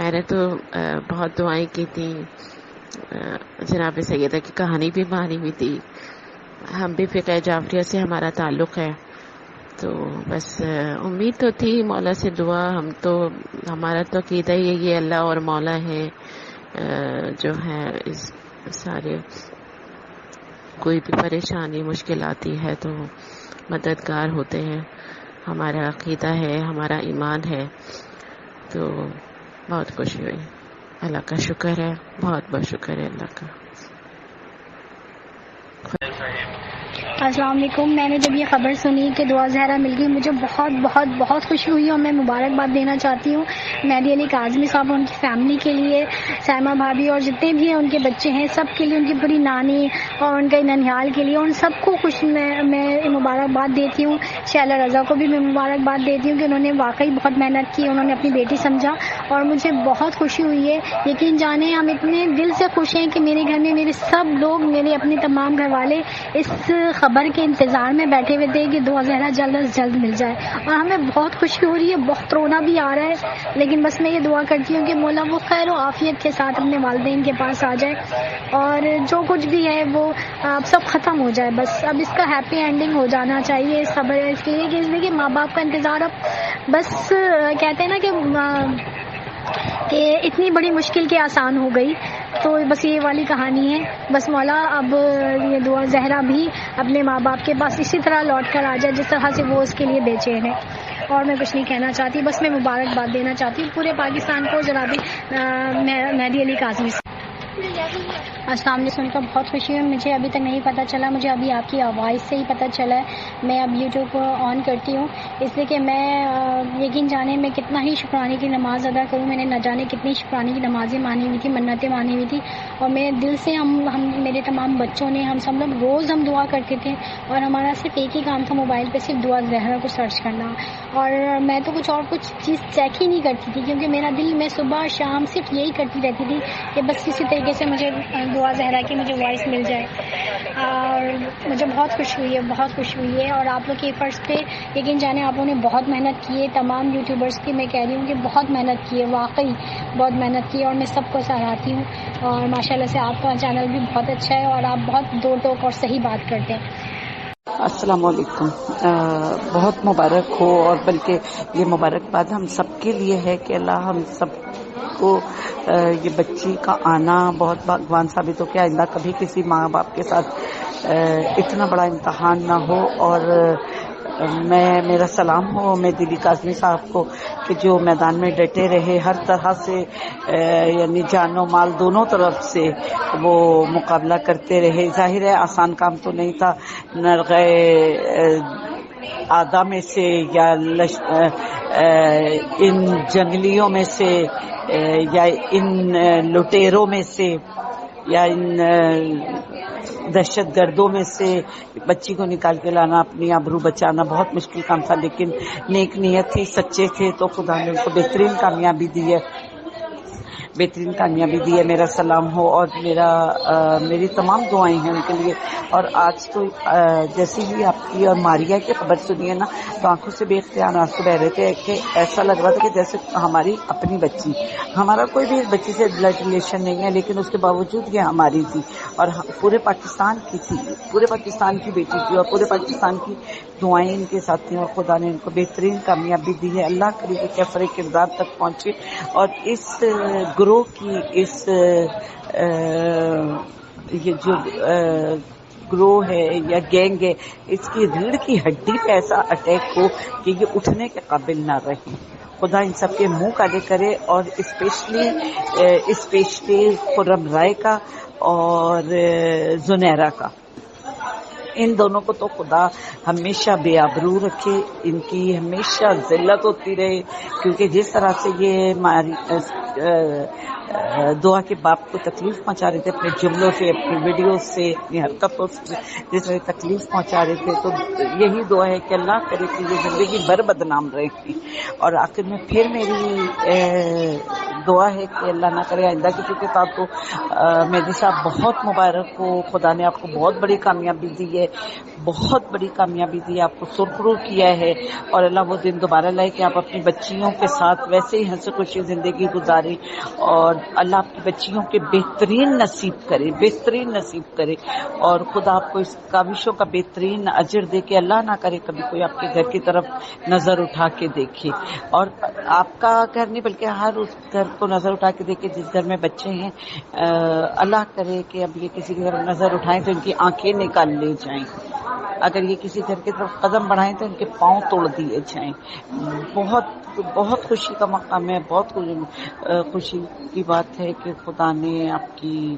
میں نے تو بہت دعائیں کی تھی، جناب سیدہ کی کہانی بھی مانی ہوئی تھی. ہم بھی فقہ جعفریہ سے ہمارا تعلق ہے، تو بس امید تو تھی مولا سے دعا. ہمارا تو عقیدہ یہ اللہ اور مولا ہے جو ہے اس سارے کوئی بھی پریشانی مشکل آتی ہے تو مددگار ہوتے ہیں. ہمارا عقیدہ ہے، ہمارا ایمان ہے، تو بہت خوشی ہوئی. اللہ کا شکر ہے، بہت بہت شکر ہے اللہ کا. السلام علیکم. میں نے جب یہ خبر سنی کہ دعا زہرا مل گئی، مجھے بہت بہت بہت خوشی ہوئی اور میں مبارکباد دینا چاہتی ہوں مہدی علی کاظمی صاحب اور ان کی فیملی کے لیے، سائمہ بھابھی اور جتنے بھی ہیں ان کے بچے ہیں سب کے لیے، ان کی پوری نانی اور ان کے ننیال کے لیے، ان سب کو میں مبارکباد دیتی ہوں. شیلا رضا کو بھی میں مبارکباد دیتی ہوں کہ انہوں نے واقعی بہت محنت کی، انہوں نے اپنی بیٹی سمجھا اور مجھے بہت خوشی ہوئی ہے. یقین جانیں ہم اتنے دل سے خوش ہیں کہ میرے گھر میں میرے سب لوگ، میرے اپنے تمام گھر والے اس خبر کے انتظار میں بیٹھے ہوئے تھے کہ دعا زہرا جلد از جلد مل جائے، اور ہمیں بہت خوشی ہو رہی ہے، بہت رونا بھی آ رہا ہے. لیکن بس میں یہ دعا کرتی ہوں کہ مولا وہ خیر و عافیت کے ساتھ اپنے والدین کے پاس آ جائے اور جو کچھ بھی ہے وہ اب سب ختم ہو جائے. بس اب اس کا ہیپی اینڈنگ ہو جانا چاہیے اس خبر اس کے لیے کہ اس لیے کہ ماں باپ کا انتظار اب بس کہتے ہیں نا کہ اتنی بڑی مشکل کے آسان ہو گئی. تو بس یہ والی کہانی ہے. بس مولا اب یہ دعا زہرا بھی اپنے ماں باپ کے پاس اسی طرح لوٹ کر آ جائے جس طرح سے وہ اس کے لیے بے چین ہے. اور میں کچھ نہیں کہنا چاہتی، بس میں مبارکباد دینا چاہتی ہوں پورے پاکستان کو جناب مہدی علی کاظمی سے. السلام علیکم. سن کر بہت خوشی ہوئی. مجھے ابھی تک نہیں پتہ چلا، مجھے ابھی آپ کی آواز سے ہی پتہ چلا ہے. میں اب یوٹیوب کو آن کرتی ہوں اس لیے کہ میں یقین جانے میں کتنا ہی شکرانے کی نماز ادا کروں. میں نے نہ جانے کتنی شکرانے کی نمازیں مانی ہوئی تھی، منتیں مانی ہوئی تھی، اور میرے دل سے ہم میرے تمام بچوں نے، ہم سب لوگ روز ہم دعا کرتے تھے اور ہمارا صرف ایک ہی کام تھا موبائل پہ صرف دعا زہرا کو سرچ کرنا. اور میں تو کچھ چیز چیک ہی نہیں کرتی تھی کیونکہ میرا دل میں صبح شام صرف یہی کرتی رہتی تھی کہ بس کسی طریقے سے مجھے دعا زہرا کی مجھے وائس مل جائے. اور مجھے بہت خوشی ہوئی ہے، بہت خوشی ہوئی ہے. اور آپ لوگ کے فرض پہ یقین جانے آپ نے بہت محنت کی ہے. تمام یوٹیوبرس کی میں کہہ رہی ہوں کہ بہت محنت کی ہے، واقعی بہت محنت کی ہے، اور میں سب کو سراہتی ہوں. اور ماشاءاللہ سے آپ کا چینل بھی بہت اچھا ہے اور آپ بہت دو ٹوک اور صحیح بات کرتے ہیں. السلام علیکم. بہت مبارک ہو، اور بلکہ یہ مبارکباد ہم سب کے لیے ہے کہ اللہ ہم سب کو یہ بچی کا آنا بہت بھگوان ثابت ہو کہ آئندہ کبھی کسی ماں باپ کے ساتھ اتنا بڑا امتحان نہ ہو. اور میرا سلام ہو مہدی علی کاظمی صاحب کو کہ جو میدان میں ڈٹے رہے، ہر طرح سے یعنی جان و مال دونوں طرف سے وہ مقابلہ کرتے رہے. ظاہر ہے آسان کام تو نہیں تھا، نرغے آدھا میں سے یا ان جنگلیوں میں سے یا ان لٹیروں میں سے یا ان دہشت گردوں میں سے بچی کو نکال کے لانا، اپنی آبرو بچانا بہت مشکل کام تھا، لیکن نیک نیت تھی، سچے تھے تو خدا نے ان کو بہترین کامیابی دی ہے، بہترین کامیابی دی ہے. میرا سلام ہو اور میری تمام دعائیں ہیں ان کے لیے. اور آج تو جیسے ہی آپ کی اور ماریا کی خبر سنی ہے نا تو آنکھوں سے بے اختیار آنسو بہ رہے تھے کہ ایسا لگ رہا تھا کہ جیسے ہماری اپنی بچی. ہمارا کوئی بھی بچی سے بلڈ ریلیشن نہیں ہے، لیکن اس کے باوجود یہ ہماری تھی اور پورے پاکستان کی تھی، پورے پاکستان کی بیٹی تھی اور پورے پاکستان کی دعائیں ان کے ساتھ تھیں اور خدا نے ان کو بہترین کامیابی دی ہے. اللہ کرے کہ کیفر کردار تک پہنچے اور اس گروہ کی اس یہ جو گروہ ہے یا گینگ ہے اس کی ریڑھ کی ہڈی پہ ایسا اٹیک ہو کہ یہ اٹھنے کے قابل نہ رہے. خدا ان سب کے منہ کالے کرے اور اسپیشلی خرم رائے کا اور زنیرہ کا، ان دونوں کو تو خدا ہمیشہ بے آبرو رکھے، ان کی ہمیشہ ذلت ہوتی رہے، کیونکہ جس طرح سے یہ دعا کے باپ کو تکلیف پہنچا رہے تھے اپنے جملوں سے، اپنی ویڈیوز سے، اپنی حرکتوں سے جس طرح تکلیف پہنچا رہے تھے، تو یہی دعا ہے کہ اللہ کرے کہ یہ زندگی بھر بدنام رہے. اور آخر میں پھر میری دعا ہے کہ اللہ نہ کرے آئندہ کسی کے ساتھ تو مہدی صاحب بہت مبارک ہو. خدا نے آپ کو بہت بڑی کامیابی دی ہے, بہت بڑی کامیابی دی ہے, آپ کو سرخرو کیا ہے, اور اللہ وہ دن دوبارہ لائے کہ آپ اپنی بچیوں کے ساتھ ویسے ہی ہنسی خوشی زندگی گزاریں, اور اللہ آپ کی بچیوں کے بہترین نصیب کرے, بہترین نصیب کرے, اور خدا آپ کو اس کاوشوں کا بہترین اجر دے کہ اللہ نہ کرے کبھی کوئی آپ کے گھر کی طرف نظر اٹھا کے دیکھے, اور آپ کا گھر نہیں بلکہ ہر اس گھر کو نظر اٹھا کے دیکھے جس گھر میں بچے ہیں. اللہ کرے کہ اب یہ کسی کی طرف نظر اٹھائیں تو ان کی آنکھیں نکال لی جائیں, اگر یہ کسی گھر کی طرف قدم بڑھائیں تو ان کے پاؤں توڑ دیے جائیں. بہت بہت خوشی کا مقام ہے, بہت خوشی کی بات ہے کہ خدا نے آپ کی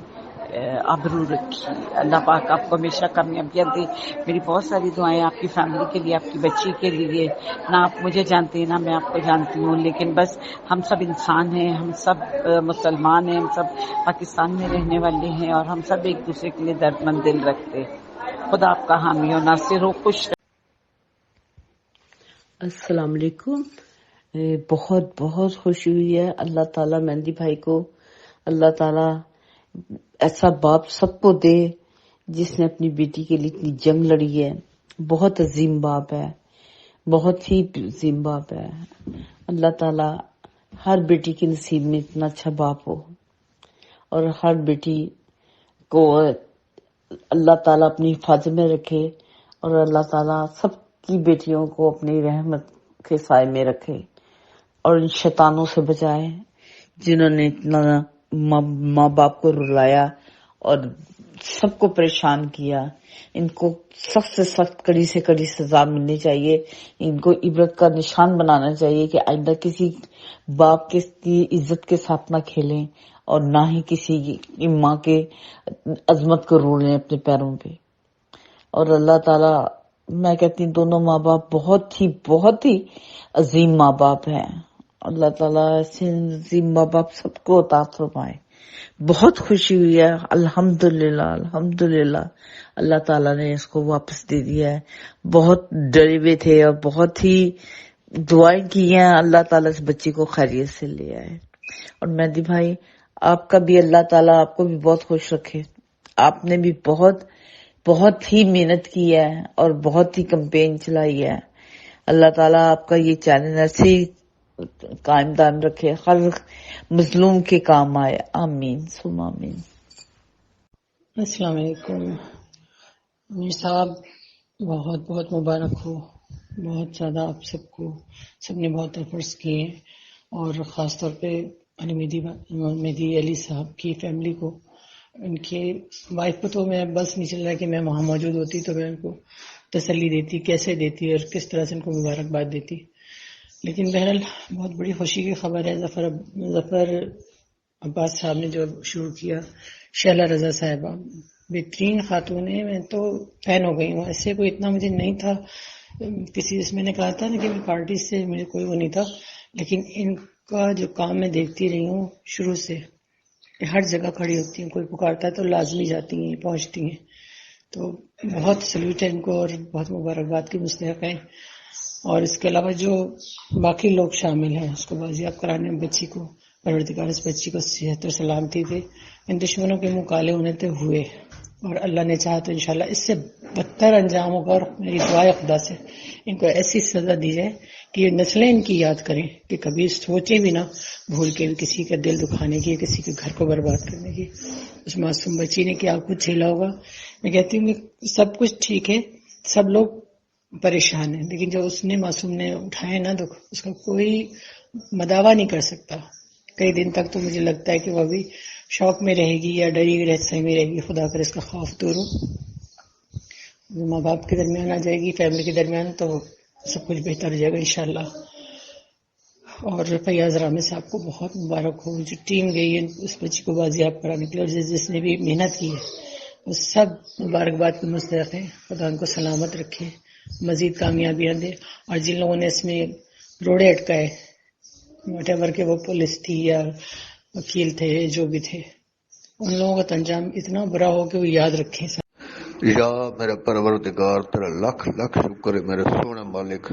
آبرو رکھی. اللہ پاک آپ کو ہمیشہ کامیابیاں دے. میری بہت ساری دعائیں آپ کی فیملی کے لیے, آپ کی بچی کے لیے. نہ آپ مجھے جانتے ہیں نہ میں آپ کو جانتی ہوں, لیکن بس ہم سب انسان ہیں, ہم سب مسلمان ہیں, ہم سب پاکستان میں رہنے والے ہیں, اور ہم سب ایک دوسرے کے لیے درد مند دل رکھتے. خدا آپ کا حامی و ناصر ہو. خوش السلام علیکم. بہت بہت خوشی ہوئی ہے. اللہ تعالیٰ مہندی بھائی کو, اللہ تعالیٰ ایسا باپ سب کو دے جس نے اپنی بیٹی کے لیے اتنی جنگ لڑی ہے. بہت عظیم باپ ہے, بہت ہی عظیم باپ ہے. اللہ تعالیٰ ہر بیٹی کے نصیب میں اتنا اچھا باپ ہو, اور ہر بیٹی کو اللہ تعالیٰ اپنی حفاظت میں رکھے, اور اللہ تعالیٰ سب کی بیٹیوں کو اپنی رحمت کے سائے میں رکھے, اور ان شیطانوں سے بچائے جنہوں نے اتنا ماں باپ کو رلایا اور سب کو پریشان کیا. ان کو سخت سے سخت, کڑی سے کڑی سزا ملنی چاہیے. ان کو عبرت کا نشان بنانا چاہیے کہ آئندہ کسی باپ کی عزت کے ساتھ نہ کھیلیں, اور نہ ہی کسی کی ماں کے عظمت کو رولیں اپنے پیروں پہ. اور اللہ تعالیٰ, میں کہتی ہوں دونوں ماں باپ بہت ہی عظیم ماں باپ ہیں. اللہ تعالیٰ ایسے عظیم ماں باپ سب کو عطا فرمائے. بہت خوشی ہوئی ہے. الحمدللہ الحمدللہ اللہ تعالیٰ نے اس کو واپس دے دیا ہے. بہت ڈرے ہوئے تھے اور بہت ہی دعائیں کی ہیں. اللہ تعالیٰ اس بچی کو خیریت سے لے آئے. اور مہدی بھائی, آپ کا بھی اللہ تعالیٰ آپ کو بھی بہت خوش رکھے. آپ نے بھی بہت ہی محنت کی ہے اور بہت ہی کمپین چلائی ہے. اللہ تعالیٰ آپ کا یہ چینل ایسے ہی قائم دائم رکھے, ہر مظلوم کے کام آئے. آمین ثم آمین. السلام علیکم. میر صاحب بہت بہت مبارک ہو. بہت زیادہ آپ سب کو, سب نے بہت ایفرٹس کیے ہیں, اور خاص طور پہ مہدی علی صاحب کی فیملی کو, ان کی وائف کو تو میں بس نہیں چل رہا کہ میں وہاں موجود ہوتی تو میں ان کو تسلی دیتی, کیسے دیتی اور کس طرح سے ان کو مبارکباد دیتی. لیکن بہرحال بہت بڑی خوشی کی خبر ہے. ظفر عباس صاحب نے جو شروع کیا, شیلا رضا صاحبہ بہترین خاتون ہے. میں تو فین ہو گئی ہوں. ایسے کوئی اتنا مجھے نہیں تھا, کسی اس میں نے کہا تھا لیکن پارٹی سے مجھے کوئی وہ نہیں تھا, لیکن ان کا جو کام میں دیکھتی رہی ہوں شروع سے, ہر جگہ کھڑی ہوتی ہیں, کوئی پکارتا ہے تو لازمی جاتی ہیں, پہنچتی ہیں. تو بہت سلوٹ ہے ان کو, اور بہت مبارکباد کی مستحق ہیں. اور اس کے علاوہ جو باقی لوگ شامل ہیں اس کو بازیاب کرانے میں بچی کو, پروردگار اس بچی کو صحت اور سلامتی دے. ان دشمنوں کے منہ کالے ہونے تے ہوئے, اور اللہ نے چاہا تو انشاءاللہ اس سے بدتر انجام ہوگا. اور میری دعا ہے خدا سے ان کو ایسی سزا دی جائے کہ یہ نسلیں ان کی یاد کریں کہ کبھی سوچیں بھی نہ بھول کے بھی کسی کا دل دکھانے کی, کسی کے گھر کو برباد کرنے کی. اس معصوم بچی نے کیا کچھ جھیلا ہوگا. میں کہتی ہوں کہ سب کچھ ٹھیک ہے, سب لوگ پریشان ہیں, لیکن جو اس نے معصوم نے اٹھائے نا دکھ, اس کا کوئی مداوا نہیں کر سکتا. کئی دن تک تو مجھے لگتا ہے کہ وہ ابھی شوق میں رہے گی یا ڈری ہوئی رہتے میں رہے گی. خدا کر اس کا خوف دور ہو. ماں باپ کے درمیان آ جائے گی, فیملی کے درمیان, تو سب کچھ بہتر ہو جائے گا انشاءاللہ. اور فیاض رحمت صاحب کو بہت مبارک ہو, جو ٹیم گئی ہے اس بچی کو بازیاب کرانے کے لیے, اور جس نے بھی محنت کی ہے وہ سب مبارکباد کے مستحق ہیں. خدا ان کو سلامت رکھے, مزید کامیابیاں دے. اور جن لوگوں نے اس میں روڑے اٹکائے, واٹ ایور کہ وہ پولیس تھی یا وکیل تھے, جو بھی تھے, ان لوگوں کا انجام اتنا برا ہو کہ وہ یاد رکھیں. یا میرے پروردگار تیرا لکھ لکھ شکر ہے میرے سونے مالک.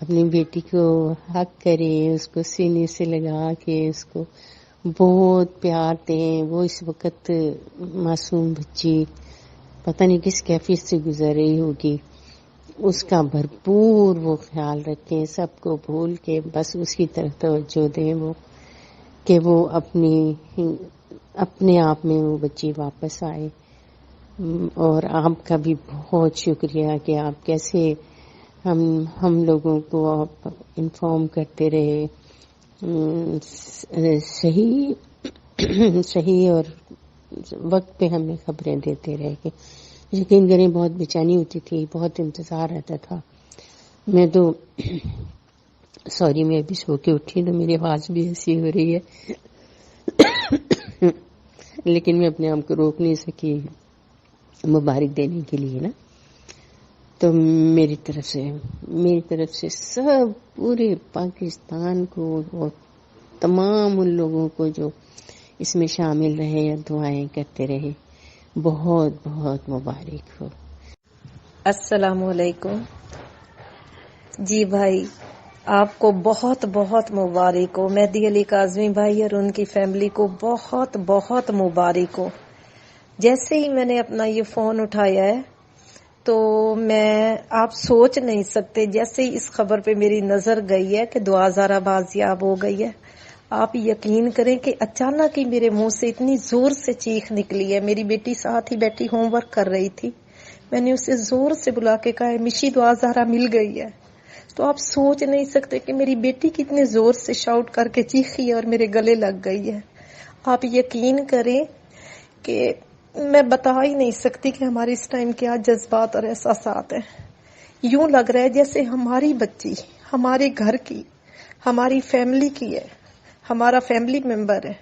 اپنی بیٹی کو حق کریں، اس کو سینے سے لگا کے اس کو بہت پیار دیں. وہ اس وقت معصوم بچی پتہ نہیں کس کیفیت سے گزر رہی ہوگی، اس کا بھرپور وہ خیال رکھیں، سب کو بھول کے بس اس کی طرف توجہ دیں، وہ کہ وہ اپنے آپ میں وہ بچی واپس آئے. اور آپ کا بھی بہت شکریہ کہ آپ کیسے ہم لوگوں کو آپ انفارم کرتے رہے، صحیح اور وقت پہ ہمیں خبریں دیتے رہے. کہ یقین کریں بہت بےچینی ہوتی تھی، بہت انتظار رہتا تھا. میں تو میں ابھی سو کے اٹھی تو میری آواز بھی ایسی ہو رہی ہے لیکن میں اپنے آپ کو روک نہیں سکی مبارک دینے کے لیے نا. تو میری طرف سے سب پورے پاکستان کو اور تمام ان لوگوں کو جو اس میں شامل رہے یا دعائیں کرتے رہے، بہت بہت مبارک ہو. السلام علیکم. جی بھائی، آپ کو بہت بہت مبارک ہو. مہدی علی کاظمی بھائی اور ان کی فیملی کو بہت بہت مبارک ہو. جیسے ہی میں نے اپنا یہ فون اٹھایا ہے تو آپ سوچ نہیں سکتے، جیسے ہی اس خبر پہ میری نظر گئی ہے کہ دعا زارا بازیاب ہو گئی ہے، آپ یقین کریں کہ اچانک ہی میرے منہ سے اتنی زور سے چیخ نکلی ہے. میری بیٹی ساتھ ہی بیٹھی ہوم ورک کر رہی تھی، میں نے اسے زور سے بلا کے کہا مشی دعا زارا مل گئی ہے. تو آپ سوچ نہیں سکتے کہ میری بیٹی کتنے زور سے شاؤٹ کر کے چیخی ہے اور میرے گلے لگ گئی ہے. آپ یقین کریں کہ میں بتا ہی نہیں سکتی کہ ہمارے اس ٹائم کیا جذبات اور احساسات ہیں. یوں لگ رہا ہے جیسے ہماری بچی ہمارے گھر کی، ہماری فیملی کی ہے، ہمارا فیملی ممبر ہے.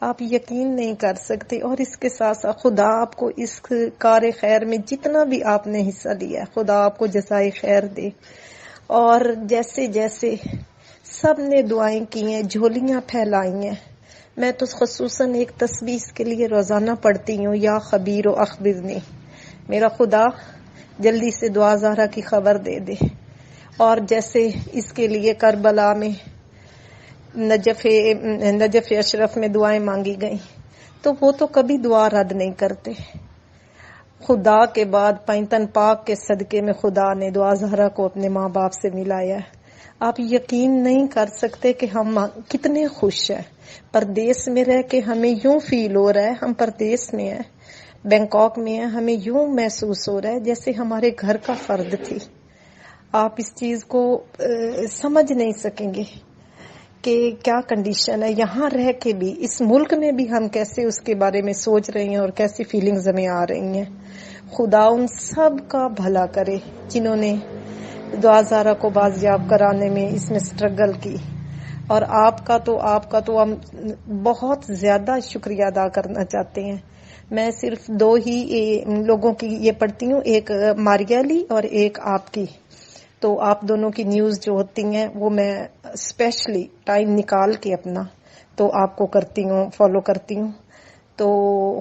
آپ یقین نہیں کر سکتے. اور اس کے ساتھ ساتھ خدا آپ کو اس کار خیر میں جتنا بھی آپ نے حصہ لیا، خدا آپ کو جزائے خیر دے. اور جیسے جیسے سب نے دعائیں کی ہیں، جھولیاں پھیلائی ہیں، میں تو خصوصاً ایک تسبیح کے لیے روزانہ پڑھتی ہوں، یا خبیر و اخبرنی، میرا خدا جلدی سے دعا زہرا کی خبر دے دے. اور جیسے اس کے لیے کربلا میں نجف اشرف میں دعائیں مانگی گئیں تو وہ تو کبھی دعا رد نہیں کرتے. خدا کے بعد پینتن پاک کے صدقے میں خدا نے دعا زہرا کو اپنے ماں باپ سے ملایا ہے. آپ یقین نہیں کر سکتے کہ ہم کتنے خوش ہیں. پردیس میں رہ کے ہمیں یوں فیل ہو رہا ہے، ہم پردیس میں ہیں، بینکاک میں ہیں، ہمیں یوں محسوس ہو رہا ہے جیسے ہمارے گھر کا فرد تھی. آپ اس چیز کو سمجھ نہیں سکیں گے کہ کیا کنڈیشن ہے. یہاں رہ کے بھی، اس ملک میں بھی ہم کیسے اس کے بارے میں سوچ رہے ہیں اور کیسی فیلنگز ہمیں آ رہی ہیں. خدا ان سب کا بھلا کرے جنہوں نے دعا زارا کو بازیاب کرانے میں اس میں سٹرگل کی. اور آپ کا تو ہم بہت زیادہ شکریہ ادا کرنا چاہتے ہیں. میں صرف 2 ہی لوگوں کی یہ پڑھتی ہوں، ایک ماریا علی اور ایک آپ کی. تو آپ دونوں کی نیوز جو ہوتی ہیں وہ میں اسپیشلی ٹائم نکال کے اپنا تو آپ کو کرتی ہوں، فالو کرتی ہوں. تو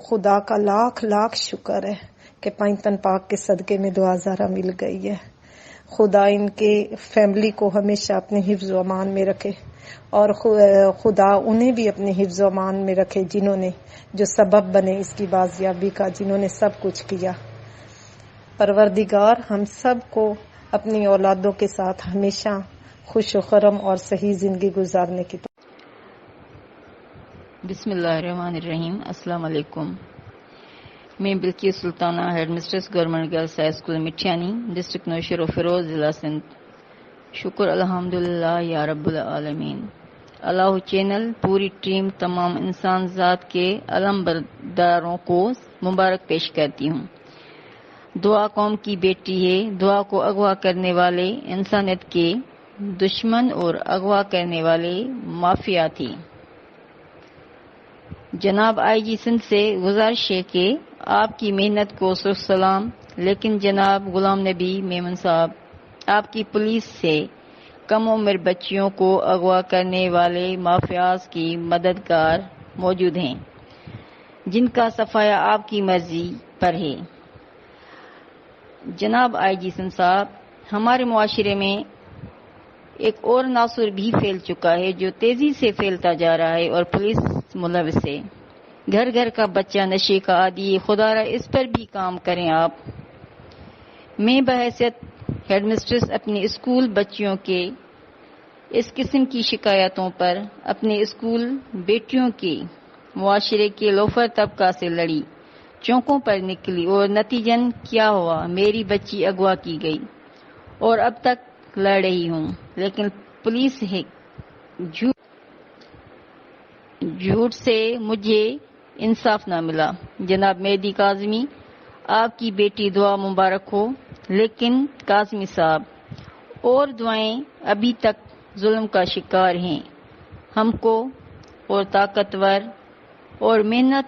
خدا کا لاکھ لاکھ شکر ہے کہ پینتن پاک کے صدقے میں دعا زہرا مل گئی ہے. خدا ان کے فیملی کو ہمیشہ اپنے حفظ و امان میں رکھے، اور خدا انہیں بھی اپنے حفظ و امان میں رکھے جنہوں نے جو سبب بنے اس کی بازیابی کا، جنہوں نے سب کچھ کیا. پروردگار ہم سب کو اپنی اولادوں کے ساتھ ہمیشہ خوش و خرم اور صحیح زندگی گزارنے کی. بسم اللہ الرحمن الرحیم. السلام علیکم. میں Bilqis Sultana, headmistress government girls high school Mithiani, district Naushahro و فیروز، ضلع سندھ. شکر الحمدللہ یا رب العالمین. اللہ چینل، پوری ٹیم، تمام انسان ذات کے علم برداروں کو مبارک پیش کرتی ہوں. دعا قوم کی بیٹی ہے. دعا کو اغوا کرنے والے انسانیت کے دشمن اور اغوا کرنے والے مافیا تھی. جناب آئی جی سندھ سے گزارش ہے کہ آپ کی محنت کو سر سلام، لیکن جناب غلام نبی میمن صاحب، آپ کی پولیس سے کم عمر بچیوں کو اغوا کرنے والے مافیاز کی مددگار موجود ہیں، جن کا صفایا آپ کی مرضی پر ہے. جناب آئی جی سندھ صاحب، ہمارے معاشرے میں ایک اور ناسور بھی پھیل چکا ہے جو تیزی سے پھیلتا جا رہا ہے اور پولیس ملوث ہے. گھر گھر کا بچہ نشے کا عادی ہے. خدا را اس پر بھی کام کریں آپ. میں بحیثیت ہیڈ مسٹریس اپنے اسکول بچیوں کے اس قسم کی شکایتوں پر اپنے اسکول بیٹیوں کے معاشرے کے لوفر طبقہ سے لڑی، چوکوں پر نکلی اور نتیجن کیا ہوا؟ میری بچی اغوا کی گئی اور اب تک لڑ رہی ہوں، لیکن پولیس ہے جھوٹ سے مجھے انصاف نہ ملا. جناب مہدی کاظمی، آپ کی بیٹی دعا مبارک ہو، لیکن کاظمی صاحب اور دعائیں ابھی تک ظلم کا شکار ہیں. ہم کو اور طاقتور اور محنت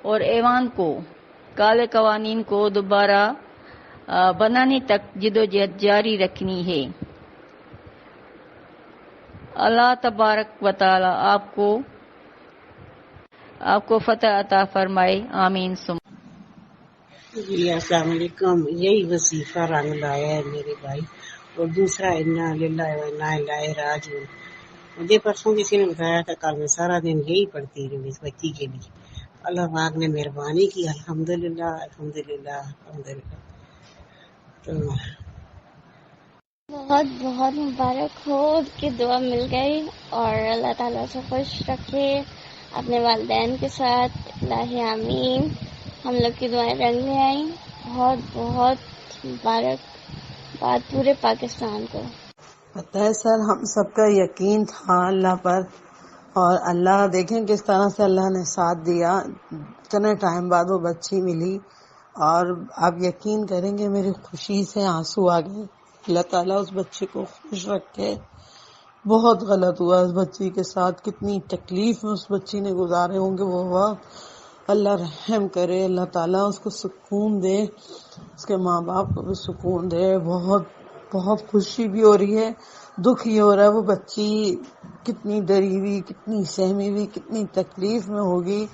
اور ایوان کو کالے قوانین کو دوبارہ بنانے تک جدوجہد جاری رکھنی ہے. اللہ تبارک و تعالی آپ کو فتح عطا فرمائے. آمین. جی السلام علیکم. یہی وظیفہ رنگ لایا ہے میرے بھائی، اور دوسرا انا للہ و انا الیہ راجعون. مجھے پرسوں کسی نے بتایا تھا، کل میں سارا دن یہی پڑھتی رہی اس بچی کے لیے. اللہ پاک نے مہربانی کی، الحمدللہ الحمدللہ الحمدللہ. تو بہت بہت مبارک ہو کہ دعا مل گئی، اور اللہ تعالیٰ سے خوش رکھے اپنے والدین کے ساتھ. الہی آمین. ہم لوگ کی دعائیں رنگ لے آئیں. بہت بہت مبارک بات پورے پاکستان کو. پتہ ہے سر، ہم سب کا یقین تھا اللہ پر، اور اللہ دیکھیں کس طرح سے اللہ نے ساتھ دیا. اتنے ٹائم بعد وہ بچی ملی، اور آپ یقین کریں گے میری خوشی سے آنسو آ گئے. اللہ تعالیٰ اس بچے کو خوش رکھے. بہت غلط ہوا اس بچی کے ساتھ، کتنی تکلیف میں اس بچی نے گزارے ہوں گے وہ وقت. اللہ رحم کرے، اللہ تعالیٰ اس کو سکون دے، اس کے ماں باپ کو بھی سکون دے. بہت بہت خوشی بھی ہو رہی ہے، دکھ یہ ہو رہا ہے وہ بچی کتنی ڈری ہوئی، کتنی سہمی ہوئی، کتنی تکلیف میں ہوگی،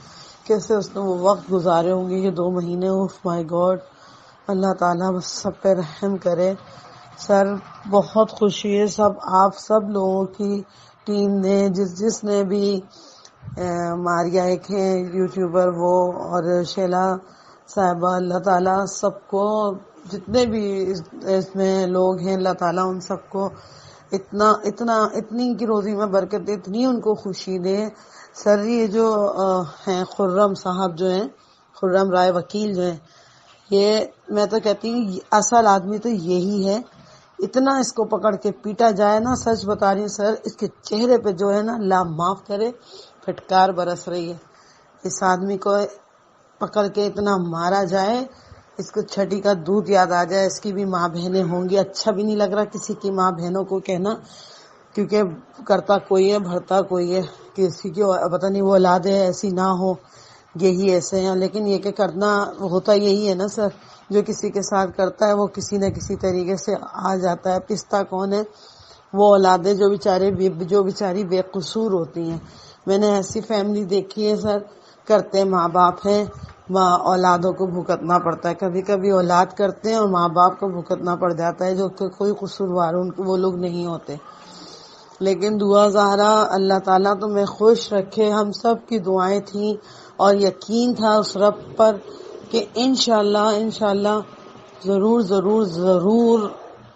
کیسے اس نے وہ وقت گزارے ہوں گے یہ 2 مہینے. اوف مائی گاڈ. اللہ تعالیٰ بس سب پہ رحم کرے. سر بہت خوشی ہے، آپ سب لوگوں کی ٹیم نے، جس نے بھی ماریا ایک ہیں یوٹیوبر وہ، اور شیلا صاحبہ، اللہ تعالیٰ سب کو، جتنے بھی اس میں لوگ ہیں، اللہ تعالیٰ ان سب کو اتنی کی روزی میں برکت دے، اتنی ان کو خوشی دے. سر یہ جو ہیں خرم صاحب جو ہیں، خرم رائے وکیل جو ہیں، یہ میں تو کہتی ہوں اصل آدمی تو یہی ہے. اتنا اس کو پکڑ کے پیٹا جائے نا، سچ بتا رہی ہوں سر، اس کے چہرے پہ جو ہے نا اللہ معاف کرے پھٹکار برس رہی ہے. اس آدمی کو پکڑ کے اتنا مارا جائے، اس کو چھٹی کا دودھ یاد آ جائے. اس کی بھی ماں بہنیں ہوں گی، اچھا بھی نہیں لگ رہا کسی کی ماں بہنوں کو کہنا، کیونکہ کرتا کوئی ہے بھرتا کوئی ہے. کسی کی پتہ نہیں وہ اولادیں ایسی نہ ہو، یہی ایسے ہیں. لیکن یہ کہ کرنا ہوتا یہی ہے نا سر، جو کسی کے ساتھ کرتا ہے وہ کسی نہ کسی طریقے سے آ جاتا ہے. پستا کون ہے؟ وہ اولادیں جو بیچاری بے قصور ہوتی ہیں. میں نے ایسی فیملی دیکھی ہے سر، کرتے ماں باپ ہیں، ماں اولادوں کو بھگتنا پڑتا ہے. کبھی کبھی اولاد کرتے ہیں اور ماں باپ کو بھگتنا پڑ جاتا ہے، جو کہ کوئی قصوروار وہ لوگ نہیں ہوتے. لیکن دعا زہرا اللہ تعالیٰ تمہیں خوش رکھے. ہم سب کی دعائیں تھیں اور یقین تھا اس رب پر کہ انشاءاللہ ضرور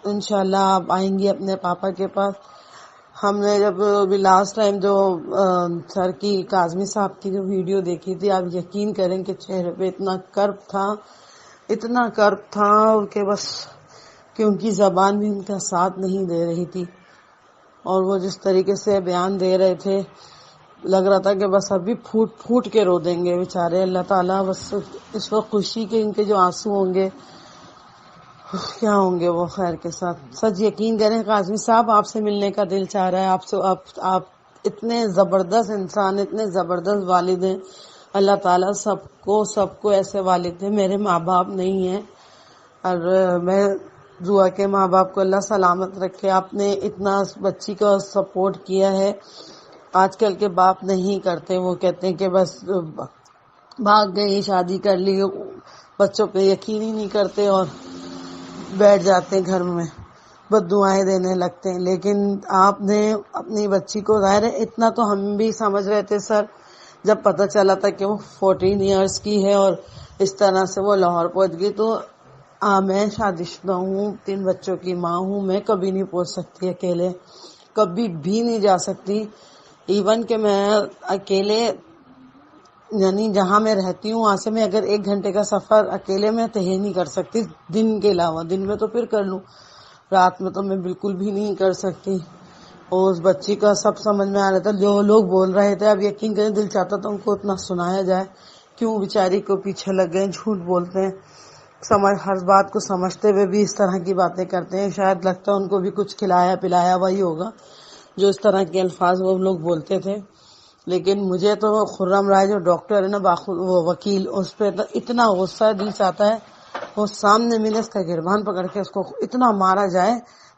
انشاءاللہ آپ آئیں گی اپنے پاپا کے پاس. ہم نے جب ابھی لاسٹ ٹائم جو سر کی کاظمی صاحب کی جو ویڈیو دیکھی تھی، آپ یقین کریں کہ چہرے پہ اتنا کرب تھا کہ بس کہ ان کی زبان بھی ان کا ساتھ نہیں دے رہی تھی، اور وہ جس طریقے سے بیان دے رہے تھے لگ رہا تھا کہ بس ابھی پھوٹ کے رو دیں گے بیچارے. اللہ تعالیٰ بس اس وقت خوشی کے ان کے جو آنسو ہوں گے کیا ہوں گے وہ خیر کے ساتھ. سچ یقین کریں کاظمی صاحب، آپ سے ملنے کا دل چاہ رہا ہے. آپ اتنے زبردست انسان، اتنے زبردست والد ہیں. اللہ تعالیٰ سب کو ایسے والد ہیں. میرے ماں باپ نہیں ہیں، اور میں دعا کے ماں باپ کو اللہ سلامت رکھے. آپ نے اتنا بچی کا سپورٹ کیا ہے. آج کل کے باپ نہیں کرتے، وہ کہتے ہیں کہ بس بھاگ گئی، شادی کر لی، بچوں پہ یقین ہی نہیں کرتے اور بیٹھ جاتے ہیں گھر میں. بد دعائیں دینے لگتے ہیں. لیکن آپ نے اپنی بچی کو، ظاہر ہے اتنا تو ہم بھی سمجھ رہے تھے سر جب پتہ چلا تھا کہ وہ 14 ایئرس کی ہے اور اس طرح سے وہ لاہور پہنچ گئی. تو میں شادی شدہ ہوں، 3 بچوں کی ماں ہوں، میں کبھی نہیں پہنچ سکتی اکیلے، کبھی بھی نہیں جا سکتی. ایون کہ میں اکیلے، یعنی جہاں میں رہتی ہوں وہاں سے میں اگر 1 گھنٹے کا سفر اکیلے میں طے نہیں کر سکتی دن کے علاوہ. دن میں تو پھر کر لوں، رات میں تو میں بالکل بھی نہیں کر سکتی. اور اس بچی کا سب سمجھ میں آ رہا تھا، جو لوگ بول رہے تھے. اب یقین کریں دل چاہتا تھا ان کو اتنا سنایا جائے، کیوں بیچاری کو پیچھے لگ گئے، جھوٹ بولتے ہیں، ہر بات کو سمجھتے ہوئے بھی اس طرح کی باتیں کرتے ہیں. شاید لگتا ہے ان کو بھی کچھ کھلایا پلایا وہی ہوگا جو اس طرح کے الفاظ وہ لوگ بولتے تھے. لیکن مجھے تو خرم رائے جو ڈاکٹر ہے نا، وہ وکیل، اس پہ اتنا غصہ ہے، دل چاہتا ہے وہ سامنے ملے، اس کا گربان پکڑ کے اس کو اتنا مارا جائے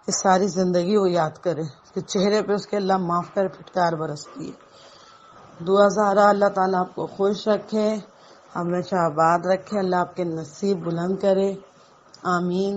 کہ ساری زندگی وہ یاد کرے کہ چہرے پہ اس کے اللہ معاف کر پھٹکار برستی ہے. دعا زہرا، اللہ تعالیٰ آپ کو خوش رکھے، ہمیشہ آباد رکھے، اللہ آپ کے نصیب بلند کرے، آمین.